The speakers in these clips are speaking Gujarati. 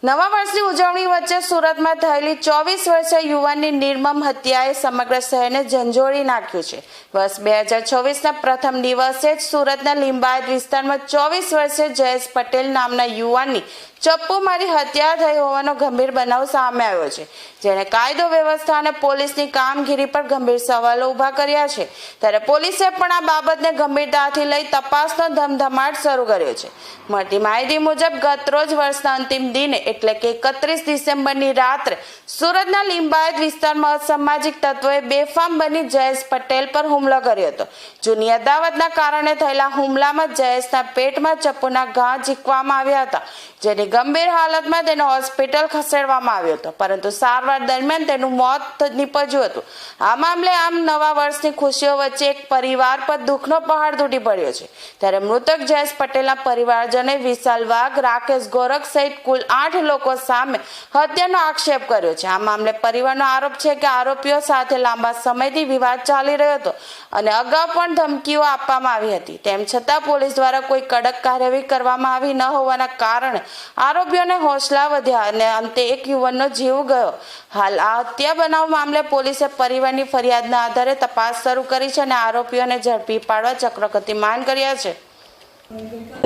નવા વર્ષની ઉજવણી વચ્ચે સુરતમાં થયેલી 24 વર્ષીય યુવાનની નિર્મમ હત્યાએ સમગ્ર શહેરને ઝંઝોળી નાખ્યું છે। વર્ષ 2024ના પ્રથમ દિવસે જ સુરતના લિંબાયત વિસ્તારમાં 24 વર્ષીય જયેશ પટેલ નામના યુવાનની ચપ્પુ મારી હત્યા થઈ હોવાનો ગંભીર બનાવ સામે આવ્યો છે, જેણે કાયદો વ્યવસ્થા અને પોલીસની કામગીરી પર ગંભીર સવાલો ઊભા કર્યા છે। ત્યારે પોલીસે પણ આ બાબતને ગંભીરતાથી લઈ તપાસનો ધમધમાટ શરૂ કર્યો છે। મળતી માહિતી મુજબ ગતરોજ વર્ષના અંતિમ દિને એટલે કે 31 ડિસેમ્બરની રાત્રે સુરતના લિંબાયત વિસ્તારમાં અસામાજિક તત્વોએ બેફામ બની જયેશ પટેલ પર હુમલો કર્યો હતો। જૂની અદાવતના કારણે થયેલા હુમલામાં જયેશના પેટમાં ચપ્પુના ઘા ઝીંકવામાં આવ્યા હતા, જેની ગંભીર હાલતમાં તેને હોસ્પિટલ ખસેડવામાં આવ્યો હતો, પરંતુ સારવાર દરમિયાન તેનું મોત નીપજ્યું હતું। આ મામલે આમ નવા વર્ષની ખુશીઓ વચ્ચે એક પરિવાર પર દુઃખનો પહાડ તૂટી પડ્યો છે। ત્યારે મૃતક જયેશ પટેલના પરિવારજનોએ વિશાલ વાઘ, રાકેશ ગોરખ સહિત કુલ 8 લોકો સામે હત્યાનો આક્ષેપ કર્યો છે। આ મામલે પરિવારનો આરોપ છે કે આરોપીઓ સાથે લાંબા સમયથી વિવાદ ચાલી રહ્યો હતો અને અગાઉ પણ ધમકીઓ આપવામાં આવી હતી। તેમ છતાં પોલીસ દ્વારા કોઈ કડક કાર્યવાહી કરવામાં આવી ન હોવાના કારણે આરોપીઓને હોંસલા વધ્યા અને અંતે એક યુવાનનો જીવ ગયો। હાલ આ હત્યા બનાવ મામલે પોલીસે પરિવારની ફરિયાદના આધારે તપાસ શરૂ કરી છે અને આરોપીઓને ઝડપી પાડવા ચક્રો ગતિમાન કર્યા છે।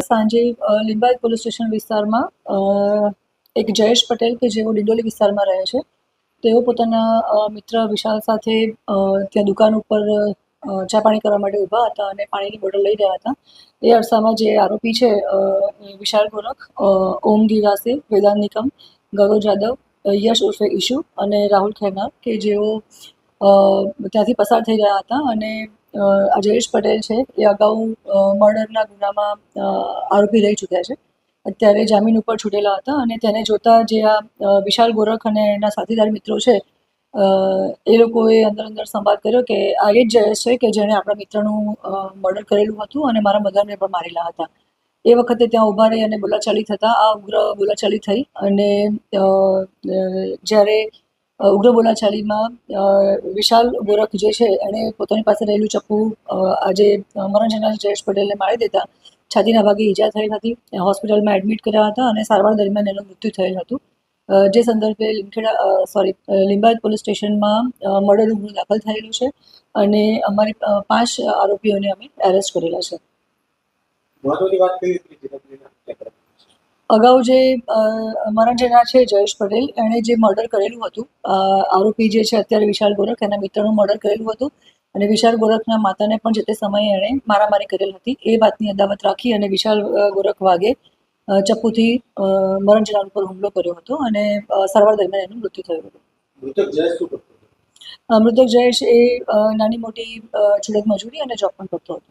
સાંજે લિંબાયત પોલીસ સ્ટેશન વિસ્તારમાં એક જયેશ પટેલ કે જેઓ ડિંડોલી વિસ્તારમાં રહે છે, તેઓ પોતાના મિત્ર વિશાલ સાથે ત્યાં દુકાન ઉપર ચા પાણી કરવા માટે ઊભા હતા અને પાણીની બોટલ લઈ રહ્યા હતા। એ અરસામાં જે આરોપી છે વિશાલ ગોરખ, ઓમ ગીરાસે, વેદાંત નિકમ, ગૌરવ જાદવ, યશ ઉર્ફે ઈશુ અને રાહુલ ખેરનાર કે જેઓ ત્યાંથી પસાર થઈ રહ્યા હતા અને આ જયેશ પટેલ છે એ અગાઉ મર્ડરના ગુનામાં આરોપી રહી ચૂક્યા છે। અત્યારે જામીન ઉપર છૂટેલા હતા અને તેને જોતા જે આ વિશાલ ગોરખ અને એના સાથીદાર મિત્રો છે એ લોકોએ અંદર સંવાદ કર્યો કે આ એ જ જયેશ છે કે જેણે આપણા મિત્રનું મર્ડર કરેલું હતું અને મારા મધરને પણ મારેલા હતા। એ વખતે ત્યાં ઊભા રહી અને બોલાચાલી થતાં આ ઉગ્ર બોલાચાલી થઈ અને જ્યારે ઉગ્ર બોલાચાલીમાં વિશાલ ગોરખ જે છે એણે પોતાની પાસે રહેલું ચપ્પુ આજે મરણ જનાર જયેશ પટેલને મારી દેતા છાતીના ભાગે ઈજા થઈ હતી। હોસ્પિટલમાં એડમિટ કર્યા હતા અને સારવાર દરમિયાન એનું મૃત્યુ થયેલ હતું, જે સંદર્ભે લિંબાયત પોલીસ સ્ટેશનમાં મર્ડરનો ગુનો દાખલ થયેલો છે અને અમારી 5 આરોપીઓને અમે એરેસ્ટ કરેલા છે। અગાઉ જે મરણ જનાર છે જયેશ પટેલ, એણે જે મર્ડર કરેલું હતું, આરોપી જે છે અત્યારે વિશાલ ગોરખ એના મિત્રનું મર્ડર કરેલું હતું અને વિશાલ ગોરખના માતાને પણ જે તે સમયે એણે મારામારી કરેલ હતી। એ વાતની અદાવત રાખી અને વિશાલ ગોરખ વાઘે ચપ્પુથી મરણ જનાર ઉપર હુમલો કર્યો હતો અને સારવાર દરમિયાન એનું મૃત્યુ થયું હતું। મૃતક જયેશ એ નાની મોટી છુડક મજૂરી અને જોબ પણ કરતો હતો।